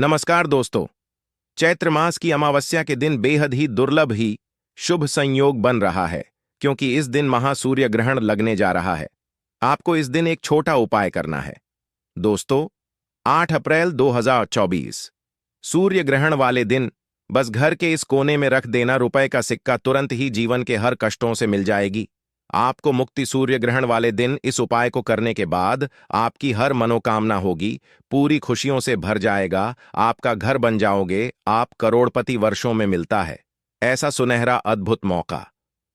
नमस्कार दोस्तों। चैत्र मास की अमावस्या के दिन बेहद ही दुर्लभ ही शुभ संयोग बन रहा है, क्योंकि इस दिन महासूर्य ग्रहण लगने जा रहा है। आपको इस दिन एक छोटा उपाय करना है दोस्तों। 8 अप्रैल 2024 सूर्य ग्रहण वाले दिन बस घर के इस कोने में रख देना रुपए का सिक्का, तुरंत ही जीवन के हर कष्टों से मिल जाएगी आपको मुक्ति। सूर्य ग्रहण वाले दिन इस उपाय को करने के बाद आपकी हर मनोकामना होगी, पूरी खुशियों से भर जाएगा, आपका घर बन जाओगे, आप करोड़पति वर्षों में मिलता है ऐसा सुनहरा अद्भुत मौका।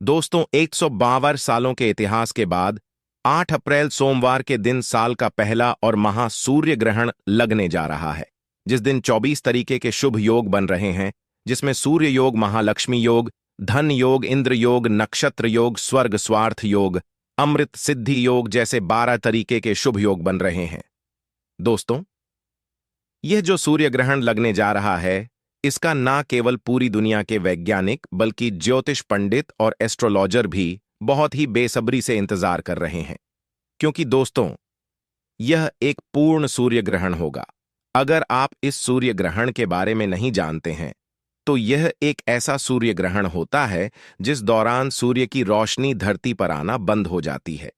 दोस्तों, 152 सालों के इतिहास के बाद 8 अप्रैल सोमवार के दिन साल का पहला और महासूर्य ग्रहण लगने जा रहा है, जिस दिन 24 तरीके के शुभ योग बन रहे हैं, जिसमें सूर्य योग, महालक्ष्मी योग, धन योग, इंद्र योग, नक्षत्र योग, स्वर्ग स्वार्थ योग, अमृत सिद्धि योग जैसे 12 तरीके के शुभ योग बन रहे हैं। दोस्तों, यह जो सूर्य ग्रहण लगने जा रहा है, इसका ना केवल पूरी दुनिया के वैज्ञानिक बल्कि ज्योतिष पंडित और एस्ट्रोलॉजर भी बहुत ही बेसब्री से इंतजार कर रहे हैं, क्योंकि दोस्तों, यह एक पूर्ण सूर्य ग्रहण होगा। अगर आप इस सूर्य ग्रहण के बारे में नहीं जानते हैं, तो यह एक ऐसा सूर्य ग्रहण होता है जिस दौरान सूर्य की रोशनी धरती पर आना बंद हो जाती है।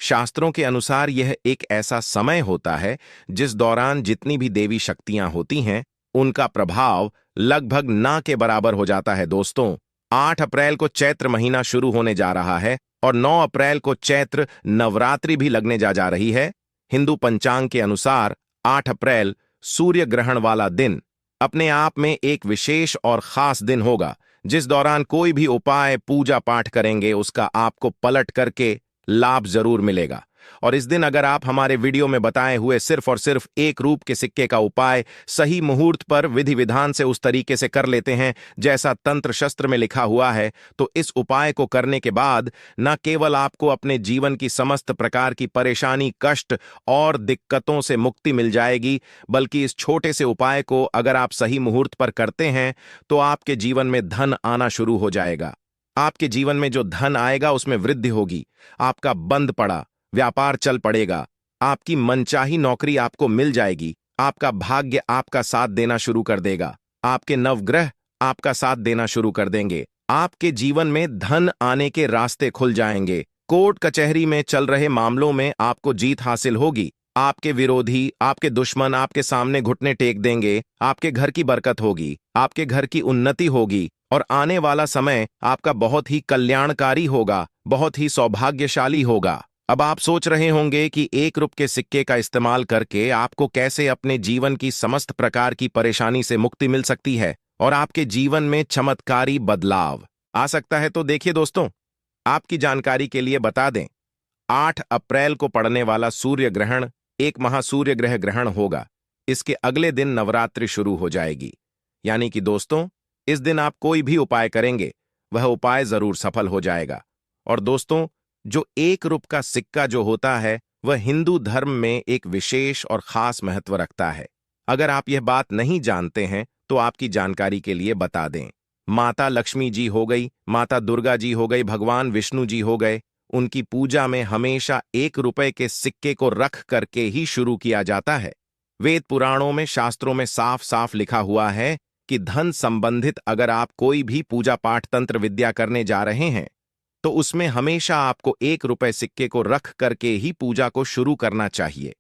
शास्त्रों के अनुसार यह एक ऐसा समय होता है जिस दौरान जितनी भी देवी शक्तियां होती हैं, उनका प्रभाव लगभग ना के बराबर हो जाता है। दोस्तों, 8 अप्रैल को चैत्र महीना शुरू होने जा रहा है और 9 अप्रैल को चैत्र नवरात्रि भी लगने जा रही है। हिंदू पंचांग के अनुसार 8 अप्रैल सूर्य ग्रहण वाला दिन अपने आप में एक विशेष और खास दिन होगा, जिस दौरान कोई भी उपाय, पूजा पाठ करेंगे, उसका आपको पलट करके लाभ जरूर मिलेगा। और इस दिन अगर आप हमारे वीडियो में बताए हुए सिर्फ और सिर्फ एक रूप के सिक्के का उपाय सही मुहूर्त पर विधि विधान से उस तरीके से कर लेते हैं जैसा तंत्र शस्त्र में लिखा हुआ है, तो इस उपाय को करने के बाद न केवल आपको अपने जीवन की समस्त प्रकार की परेशानी, कष्ट और दिक्कतों से मुक्ति मिल जाएगी, बल्कि इस छोटे से उपाय को अगर आप सही मुहूर्त पर करते हैं तो आपके जीवन में धन आना शुरू हो जाएगा। आपके जीवन में जो धन आएगा उसमें वृद्धि होगी, आपका बंद पड़ा व्यापार चल पड़ेगा, आपकी मनचाही नौकरी आपको मिल जाएगी, आपका भाग्य आपका साथ देना शुरू कर देगा, आपके नवग्रह आपका साथ देना शुरू कर देंगे, आपके जीवन में धन आने के रास्ते खुल जाएंगे, कोर्ट कचहरी में चल रहे मामलों में आपको जीत हासिल होगी, आपके विरोधी, आपके दुश्मन आपके सामने घुटने टेक देंगे, आपके घर की बरकत होगी, आपके घर की उन्नति होगी और आने वाला समय आपका बहुत ही कल्याणकारी होगा, बहुत ही सौभाग्यशाली होगा। अब आप सोच रहे होंगे कि एक रुपये के सिक्के का इस्तेमाल करके आपको कैसे अपने जीवन की समस्त प्रकार की परेशानी से मुक्ति मिल सकती है और आपके जीवन में चमत्कारी बदलाव आ सकता है। तो देखिए दोस्तों, आपकी जानकारी के लिए बता दें, 8 अप्रैल को पड़ने वाला सूर्य ग्रहण एक महासूर्य ग्रह ग्रहण होगा। इसके अगले दिन नवरात्रि शुरू हो जाएगी, यानी कि दोस्तों, इस दिन आप कोई भी उपाय करेंगे वह उपाय जरूर सफल हो जाएगा। और दोस्तों, जो एक रुपये का सिक्का जो होता है वह हिंदू धर्म में एक विशेष और खास महत्व रखता है। अगर आप यह बात नहीं जानते हैं तो आपकी जानकारी के लिए बता दें, माता लक्ष्मी जी हो गई, माता दुर्गा जी हो गई, भगवान विष्णु जी हो गए, उनकी पूजा में हमेशा 1 रुपये के सिक्के को रख करके ही शुरू किया जाता है। वेद पुराणों में, शास्त्रों में साफ साफ लिखा हुआ है कि धन संबंधित अगर आप कोई भी पूजा पाठ, तंत्र विद्या करने जा रहे हैं तो उसमें हमेशा आपको 1 रुपये सिक्के को रख करके ही पूजा को शुरू करना चाहिए,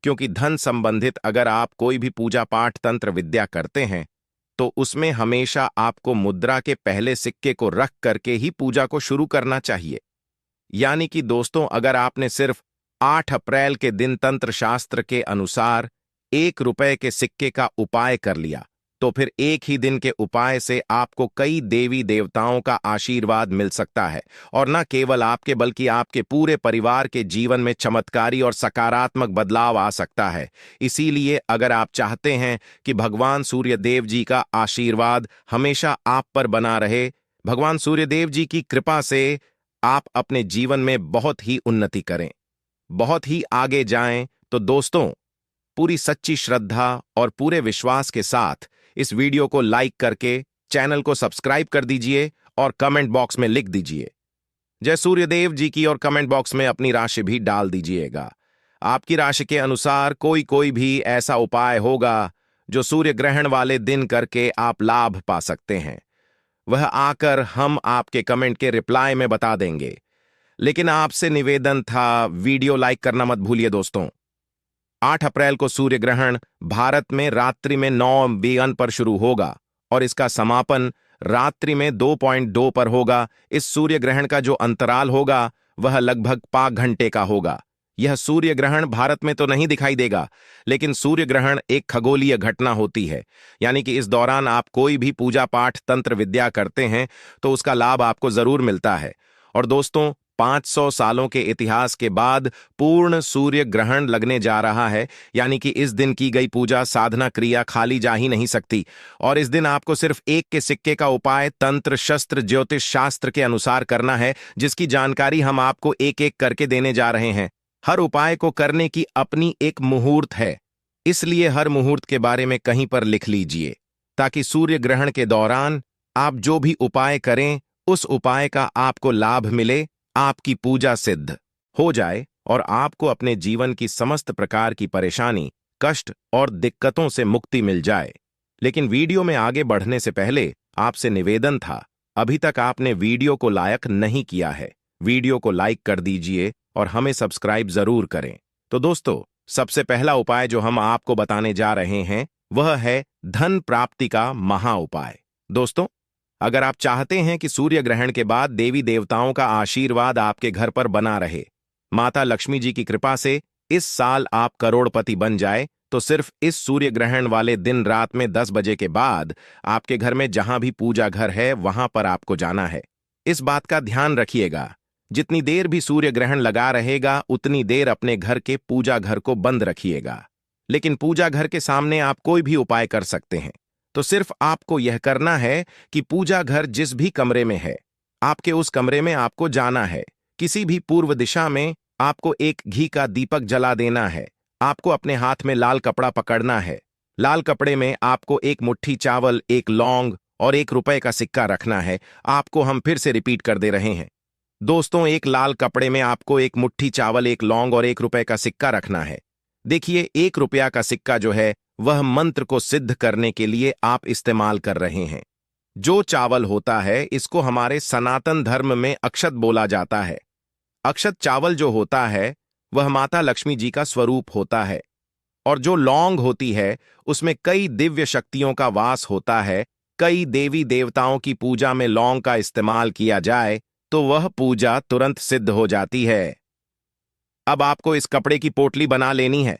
क्योंकि धन संबंधित अगर आप कोई भी पूजा पाठ, तंत्र विद्या करते हैं तो उसमें हमेशा आपको मुद्रा के पहले सिक्के को रख करके ही पूजा को शुरू करना चाहिए। यानी कि दोस्तों, अगर आपने सिर्फ 8 अप्रैल के दिन तंत्र शास्त्र के अनुसार 1 रुपये के सिक्के का उपाय कर लिया, तो फिर एक ही दिन के उपाय से आपको कई देवी देवताओं का आशीर्वाद मिल सकता है और न केवल आपके बल्कि आपके पूरे परिवार के जीवन में चमत्कारी और सकारात्मक बदलाव आ सकता है। इसीलिए अगर आप चाहते हैं कि भगवान सूर्यदेव जी का आशीर्वाद हमेशा आप पर बना रहे, भगवान सूर्यदेव जी की कृपा से आप अपने जीवन में बहुत ही उन्नति करें, बहुत ही आगे जाएं, तो दोस्तों, पूरी सच्ची श्रद्धा और पूरे विश्वास के साथ इस वीडियो को लाइक करके चैनल को सब्सक्राइब कर दीजिए और कमेंट बॉक्स में लिख दीजिए जय सूर्यदेव जी की, और कमेंट बॉक्स में अपनी राशि भी डाल दीजिएगा। आपकी राशि के अनुसार कोई कोई भी ऐसा उपाय होगा जो सूर्य ग्रहण वाले दिन करके आप लाभ पा सकते हैं, वह आकर हम आपके कमेंट के रिप्लाई में बता देंगे। लेकिन आपसे निवेदन था, वीडियो लाइक करना मत भूलिए दोस्तों। 8 अप्रैल को सूर्य ग्रहण भारत में रात्रि में 9 PM पर शुरू होगा और इसका समापन रात्रि में 2:02 पर होगा। इस सूर्य ग्रहण का जो अंतराल होगा वह लगभग 5 घंटे का होगा। यह सूर्य ग्रहण भारत में तो नहीं दिखाई देगा, लेकिन सूर्य ग्रहण एक खगोलीय घटना होती है, यानी कि इस दौरान आप कोई भी पूजा पाठ तंत्र विद्या करते हैं तो उसका लाभ आपको जरूर मिलता है। और दोस्तों, 500 सालों के इतिहास के बाद पूर्ण सूर्य ग्रहण लगने जा रहा है, यानी कि इस दिन की गई पूजा साधना क्रिया खाली जा ही नहीं सकती। और इस दिन आपको सिर्फ एक के सिक्के का उपाय तंत्र शस्त्र ज्योतिष शास्त्र के अनुसार करना है, जिसकी जानकारी हम आपको एक एक करके देने जा रहे हैं। हर उपाय को करने की अपनी एक मुहूर्त है, इसलिए हर मुहूर्त के बारे में कहीं पर लिख लीजिए, ताकि सूर्य ग्रहण के दौरान आप जो भी उपाय करें उस उपाय का आपको लाभ मिले, आपकी पूजा सिद्ध हो जाए और आपको अपने जीवन की समस्त प्रकार की परेशानी, कष्ट और दिक्कतों से मुक्ति मिल जाए। लेकिन वीडियो में आगे बढ़ने से पहले आपसे निवेदन था, अभी तक आपने वीडियो को लाइक नहीं किया है, वीडियो को लाइक कर दीजिए और हमें सब्सक्राइब जरूर करें। तो दोस्तों, सबसे पहला उपाय जो हम आपको बताने जा रहे हैं वह है धन प्राप्ति का महा उपाय। दोस्तों, अगर आप चाहते हैं कि सूर्य ग्रहण के बाद देवी देवताओं का आशीर्वाद आपके घर पर बना रहे, माता लक्ष्मी जी की कृपा से इस साल आप करोड़पति बन जाए, तो सिर्फ इस सूर्य ग्रहण वाले दिन रात में 10 बजे के बाद आपके घर में जहां भी पूजा घर है वहां पर आपको जाना है। इस बात का ध्यान रखिएगा, जितनी देर भी सूर्य ग्रहण लगा रहेगा उतनी देर अपने घर के पूजा घर को बंद रखिएगा। लेकिन पूजा घर के सामने आप कोई भी उपाय कर सकते हैं। तो सिर्फ आपको यह करना है कि पूजा घर जिस भी कमरे में है, आपके उस कमरे में आपको जाना है। किसी भी पूर्व दिशा में आपको एक घी का दीपक जला देना है। आपको अपने हाथ में लाल कपड़ा पकड़ना है। लाल कपड़े में आपको एक मुट्ठी चावल, एक लौंग और ₹1 का सिक्का रखना है। आपको हम फिर से रिपीट कर दे रहे हैं दोस्तों, एक लाल कपड़े में आपको एक मुट्ठी चावल, एक लौंग और ₹1 का सिक्का रखना है। देखिए, ₹1 का सिक्का जो है वह मंत्र को सिद्ध करने के लिए आप इस्तेमाल कर रहे हैं। जो चावल होता है इसको हमारे सनातन धर्म में अक्षत बोला जाता है। अक्षत चावल जो होता है वह माता लक्ष्मी जी का स्वरूप होता है। और जो लौंग होती है उसमें कई दिव्य शक्तियों का वास होता है। कई देवी देवताओं की पूजा में लौंग का इस्तेमाल किया जाए तो वह पूजा तुरंत सिद्ध हो जाती है। अब आपको इस कपड़े की पोटली बना लेनी है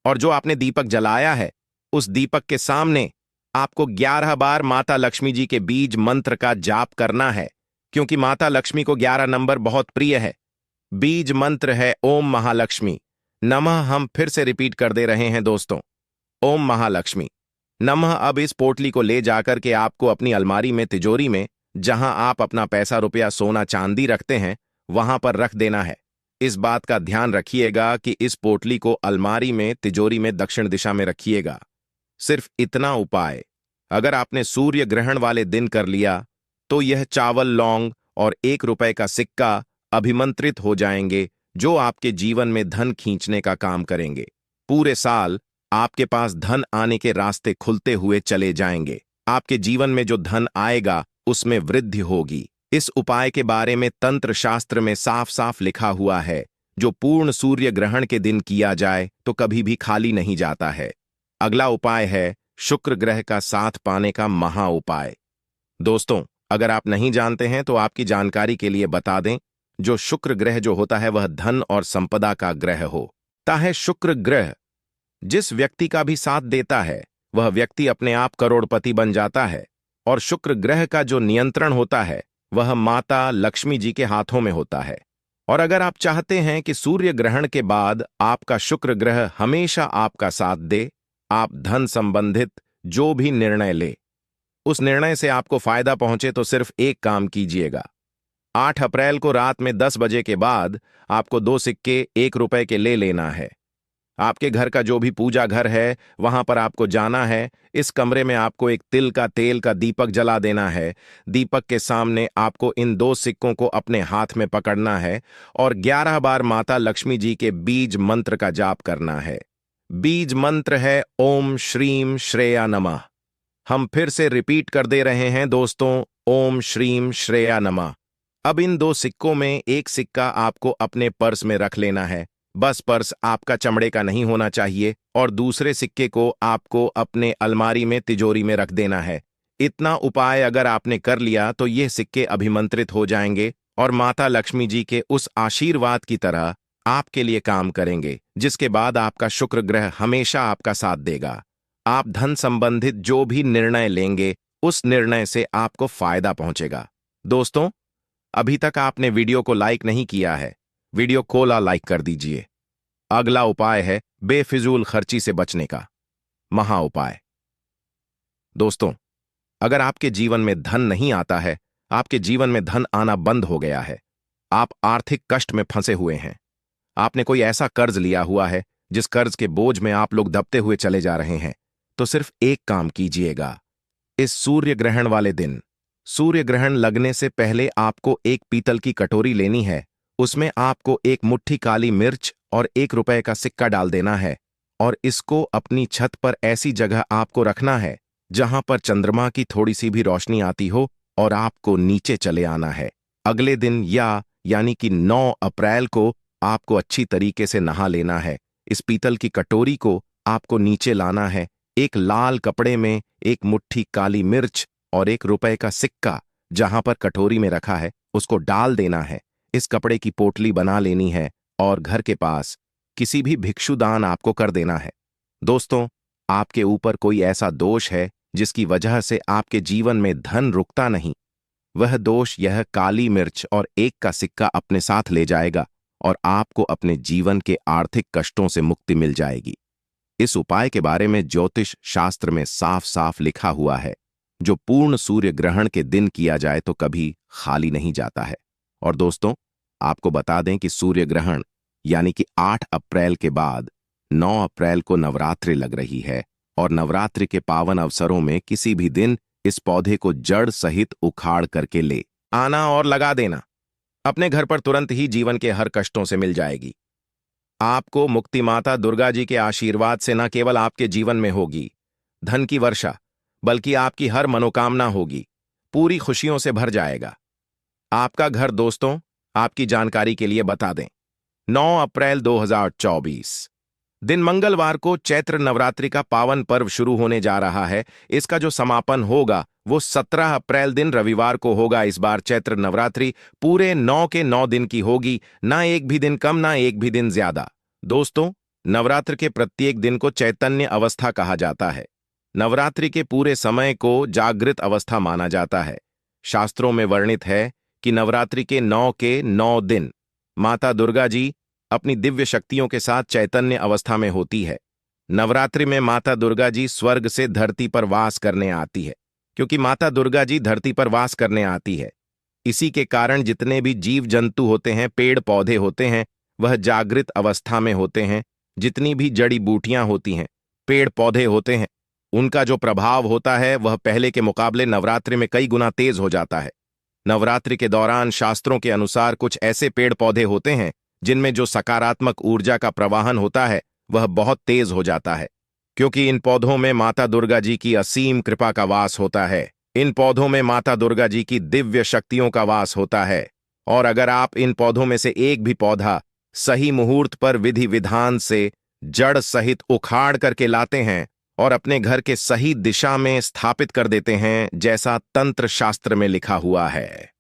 और जो आपने दीपक जलाया है उस दीपक के सामने आपको 11 बार माता लक्ष्मी जी के बीज मंत्र का जाप करना है, क्योंकि माता लक्ष्मी को 11 नंबर बहुत प्रिय है। बीज मंत्र है ओम महालक्ष्मी नमः। हम फिर से रिपीट कर दे रहे हैं दोस्तों, ओम महालक्ष्मी नमः। अब इस पोटली को ले जाकर के आपको अपनी अलमारी में, तिजोरी में, जहां आप अपना पैसा रुपया सोना चांदी रखते हैं वहां पर रख देना है। इस बात का ध्यान रखिएगा कि इस पोटली को अलमारी में, तिजोरी में दक्षिण दिशा में रखिएगा। सिर्फ इतना उपाय अगर आपने सूर्य ग्रहण वाले दिन कर लिया तो यह चावल, लौंग और ₹1 का सिक्का अभिमंत्रित हो जाएंगे, जो आपके जीवन में धन खींचने का काम करेंगे। पूरे साल आपके पास धन आने के रास्ते खुलते हुए चले जाएंगे। आपके जीवन में जो धन आएगा उसमें वृद्धि होगी। इस उपाय के बारे में तंत्र शास्त्र में साफ साफ लिखा हुआ है, जो पूर्ण सूर्य ग्रहण के दिन किया जाए तो कभी भी खाली नहीं जाता है। अगला उपाय है शुक्र ग्रह का साथ पाने का महा उपाय। दोस्तों, अगर आप नहीं जानते हैं तो आपकी जानकारी के लिए बता दें, जो शुक्र ग्रह जो होता है वह धन और संपदा का ग्रह होता है। शुक्र ग्रह जिस व्यक्ति का भी साथ देता है वह व्यक्ति अपने आप करोड़पति बन जाता है। और शुक्र ग्रह का जो नियंत्रण होता है वह माता लक्ष्मी जी के हाथों में होता है। और अगर आप चाहते हैं कि सूर्य ग्रहण के बाद आपका शुक्र ग्रह हमेशा आपका साथ दे, आप धन संबंधित जो भी निर्णय ले उस निर्णय से आपको फायदा पहुंचे, तो सिर्फ एक काम कीजिएगा। 8 अप्रैल को रात में 10 बजे के बाद आपको 2 सिक्के ₹1 के ले लेना है। आपके घर का जो भी पूजा घर है वहां पर आपको जाना है। इस कमरे में आपको एक तिल का तेल का दीपक जला देना है। दीपक के सामने आपको इन 2 सिक्कों को अपने हाथ में पकड़ना है और 11 बार माता लक्ष्मी जी के बीज मंत्र का जाप करना है। बीज मंत्र है ओम श्रीम श्रेया नमः। हम फिर से रिपीट कर दे रहे हैं दोस्तों, ओम श्रीम श्रेया नमः। अब इन दो सिक्कों में एक सिक्का आपको अपने पर्स में रख लेना है। बस पर्स आपका चमड़े का नहीं होना चाहिए, और दूसरे सिक्के को आपको अपने अलमारी में तिजोरी में रख देना है। इतना उपाय अगर आपने कर लिया तो ये सिक्के अभिमंत्रित हो जाएंगे और माता लक्ष्मी जी के उस आशीर्वाद की तरह आपके लिए काम करेंगे, जिसके बाद आपका शुक्र ग्रह हमेशा आपका साथ देगा। आप धन संबंधित जो भी निर्णय लेंगे उस निर्णय से आपको फायदा पहुंचेगा। दोस्तों, अभी तक आपने वीडियो को लाइक नहीं किया है, वीडियो को लाइक कर दीजिए। अगला उपाय है बेफिजूल खर्ची से बचने का महा उपाय। दोस्तों, अगर आपके जीवन में धन नहीं आता है, आपके जीवन में धन आना बंद हो गया है, आप आर्थिक कष्ट में फंसे हुए हैं, आपने कोई ऐसा कर्ज लिया हुआ है जिस कर्ज के बोझ में आप लोग दबते हुए चले जा रहे हैं, तो सिर्फ एक काम कीजिएगा। इस सूर्य ग्रहण वाले दिन, सूर्य ग्रहण लगने से पहले आपको एक पीतल की कटोरी लेनी है। उसमें आपको एक मुट्ठी काली मिर्च और ₹1 का सिक्का डाल देना है, और इसको अपनी छत पर ऐसी जगह आपको रखना है जहां पर चंद्रमा की थोड़ी सी भी रोशनी आती हो, और आपको नीचे चले आना है। अगले दिन यानी कि 9 अप्रैल को आपको अच्छी तरीके से नहा लेना है। इस पीतल की कटोरी को आपको नीचे लाना है। एक लाल कपड़े में एक मुट्ठी काली मिर्च और ₹1 का सिक्का जहां पर कटोरी में रखा है उसको डाल देना है। इस कपड़े की पोटली बना लेनी है और घर के पास किसी भी भिक्षुदान आपको कर देना है। दोस्तों, आपके ऊपर कोई ऐसा दोष है जिसकी वजह से आपके जीवन में धन रुकता नहीं, वह दोष यह काली मिर्च और 1 का सिक्का अपने साथ ले जाएगा और आपको अपने जीवन के आर्थिक कष्टों से मुक्ति मिल जाएगी। इस उपाय के बारे में ज्योतिष शास्त्र में साफ साफ लिखा हुआ है, जो पूर्ण सूर्य ग्रहण के दिन किया जाए तो कभी खाली नहीं जाता है। और दोस्तों, आपको बता दें कि सूर्य ग्रहण यानी कि 8 अप्रैल के बाद 9 अप्रैल को नवरात्रि लग रही है, और नवरात्रि के पावन अवसरों में किसी भी दिन इस पौधे को जड़ सहित उखाड़ करके ले आना और लगा देना। अपने घर पर तुरंत ही जीवन के हर कष्टों से मिल जाएगी। आपको मुक्ति माता दुर्गा जी के आशीर्वाद से न केवल आपके जीवन में होगी धन की वर्षा, बल्कि आपकी हर मनोकामना होगी, पूरी खुशियों से भर जाएगा। आपका घर दोस्तों, आपकी जानकारी के लिए बता दें, 9 अप्रैल 2024 दिन मंगलवार को चैत्र नवरात्रि का पावन पर्व शुरू होने जा रहा है। इसका जो समापन होगा वो 17 अप्रैल दिन रविवार को होगा। इस बार चैत्र नवरात्रि पूरे 9 के 9 दिन की होगी, ना एक भी दिन कम ना एक भी दिन ज्यादा। दोस्तों, नवरात्र के प्रत्येक दिन को चैतन्य अवस्था कहा जाता है। नवरात्रि के पूरे समय को जागृत अवस्था माना जाता है। शास्त्रों में वर्णित है कि नवरात्रि के 9 के 9 दिन माता दुर्गा जी अपनी दिव्य शक्तियों के साथ चैतन्य अवस्था में होती है। नवरात्रि में माता दुर्गा जी स्वर्ग से धरती पर वास करने आती है। क्योंकि माता दुर्गा जी धरती पर वास करने आती है, इसी के कारण जितने भी जीव जंतु होते हैं, पेड़ पौधे होते हैं, वह जागृत अवस्था में होते हैं। जितनी भी जड़ी बूटियां होती हैं, पेड़ पौधे होते हैं, उनका जो प्रभाव होता है वह पहले के मुकाबले नवरात्रि में कई गुना तेज हो जाता है। नवरात्रि के दौरान शास्त्रों के अनुसार कुछ ऐसे पेड़ पौधे होते हैं जिनमें जो सकारात्मक ऊर्जा का प्रवाहन होता है वह बहुत तेज हो जाता है, क्योंकि इन पौधों में माता दुर्गा जी की असीम कृपा का वास होता है। इन पौधों में माता दुर्गा जी की दिव्य शक्तियों का वास होता है। और अगर आप इन पौधों में से एक भी पौधा सही मुहूर्त पर विधि विधान से जड़ सहित उखाड़ करके लाते हैं और अपने घर के सही दिशा में स्थापित कर देते हैं, जैसा तंत्र शास्त्र में लिखा हुआ है,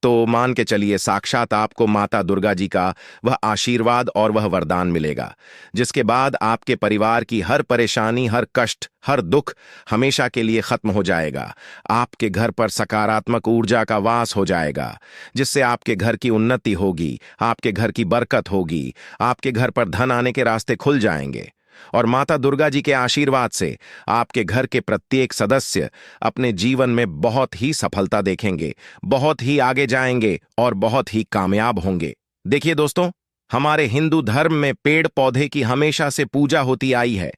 तो मान के चलिए साक्षात आपको माता दुर्गा जी का वह आशीर्वाद और वह वरदान मिलेगा, जिसके बाद आपके परिवार की हर परेशानी, हर कष्ट, हर दुख हमेशा के लिए खत्म हो जाएगा। आपके घर पर सकारात्मक ऊर्जा का वास हो जाएगा, जिससे आपके घर की उन्नति होगी, आपके घर की बरकत होगी, आपके घर पर धन आने के रास्ते खुल जाएंगे। और माता दुर्गा जी के आशीर्वाद से आपके घर के प्रत्येक सदस्य अपने जीवन में बहुत ही सफलता देखेंगे, बहुत ही आगे जाएंगे और बहुत ही कामयाब होंगे। देखिए दोस्तों, हमारे हिंदू धर्म में पेड़ पौधे की हमेशा से पूजा होती आई है।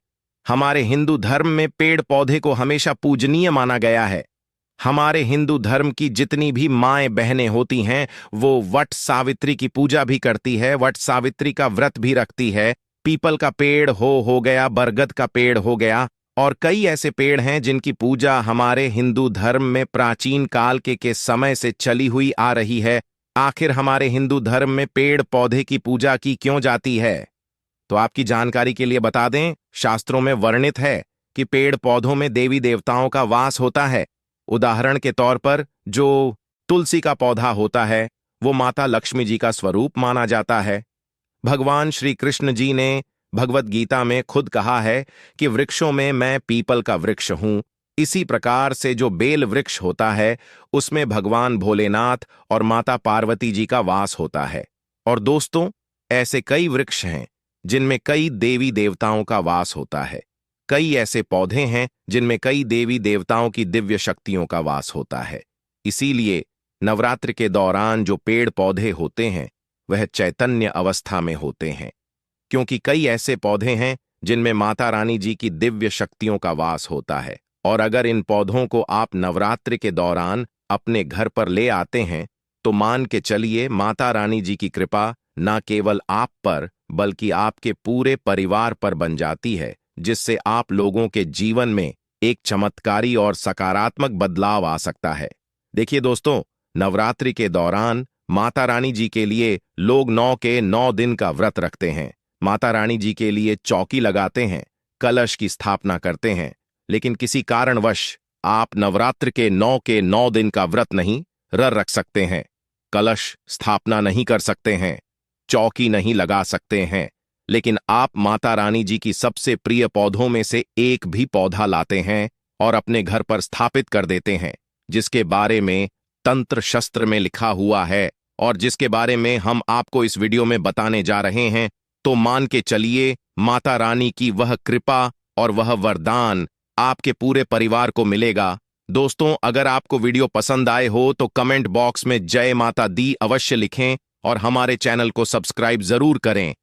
हमारे हिंदू धर्म में पेड़ पौधे को हमेशा पूजनीय माना गया है। हमारे हिंदू धर्म की जितनी भी माएं बहनें होती हैं वो वट सावित्री की पूजा भी करती है, वट सावित्री का व्रत भी रखती है, पीपल का पेड़ हो गया, बरगद का पेड़ हो गया, और कई ऐसे पेड़ हैं जिनकी पूजा हमारे हिंदू धर्म में प्राचीन काल के समय से चली हुई आ रही है। आखिर हमारे हिंदू धर्म में पेड़ पौधे की पूजा की क्यों जाती है? तो आपकी जानकारी के लिए बता दें, शास्त्रों में वर्णित है कि पेड़ पौधों में देवी देवताओं का वास होता है। उदाहरण के तौर पर जो तुलसी का पौधा होता है वो माता लक्ष्मी जी का स्वरूप माना जाता है। भगवान श्री कृष्ण जी ने भगवत गीता में खुद कहा है कि वृक्षों में मैं पीपल का वृक्ष हूं। इसी प्रकार से जो बेल वृक्ष होता है उसमें भगवान भोलेनाथ और माता पार्वती जी का वास होता है। और दोस्तों, ऐसे कई वृक्ष हैं जिनमें कई देवी देवताओं का वास होता है। कई ऐसे पौधे हैं जिनमें कई देवी देवताओं की दिव्य शक्तियों का वास होता है। इसीलिए नवरात्र के दौरान जो पेड़ पौधे होते हैं वह चैतन्य अवस्था में होते हैं, क्योंकि कई ऐसे पौधे हैं जिनमें माता रानी जी की दिव्य शक्तियों का वास होता है। और अगर इन पौधों को आप नवरात्रि के दौरान अपने घर पर ले आते हैं तो मान के चलिए माता रानी जी की कृपा न केवल आप पर बल्कि आपके पूरे परिवार पर बन जाती है, जिससे आप लोगों के जीवन में एक चमत्कारी और सकारात्मक बदलाव आ सकता है। देखिए दोस्तों, नवरात्रि के दौरान माता रानी जी के लिए लोग 9 के 9 दिन का व्रत रखते हैं। माता रानी जी के लिए चौकी लगाते हैं, कलश की स्थापना करते हैं। लेकिन किसी कारणवश आप नवरात्र के 9 दिन का व्रत नहीं रख सकते हैं, कलश स्थापना नहीं कर सकते हैं, चौकी नहीं लगा सकते हैं, लेकिन आप माता रानी जी की सबसे प्रिय पौधों में से एक भी पौधा लाते हैं और अपने घर पर स्थापित कर देते हैं, जिसके बारे में तंत्र शस्त्र में लिखा हुआ है और जिसके बारे में हम आपको इस वीडियो में बताने जा रहे हैं। तो मान के चलिए माता रानी की वह कृपा और वह वरदान आपके पूरे परिवार को मिलेगा। दोस्तों, अगर आपको वीडियो पसंद आए हो तो कमेंट बॉक्स में जय माता दी अवश्य लिखें और हमारे चैनल को सब्सक्राइब जरूर करें।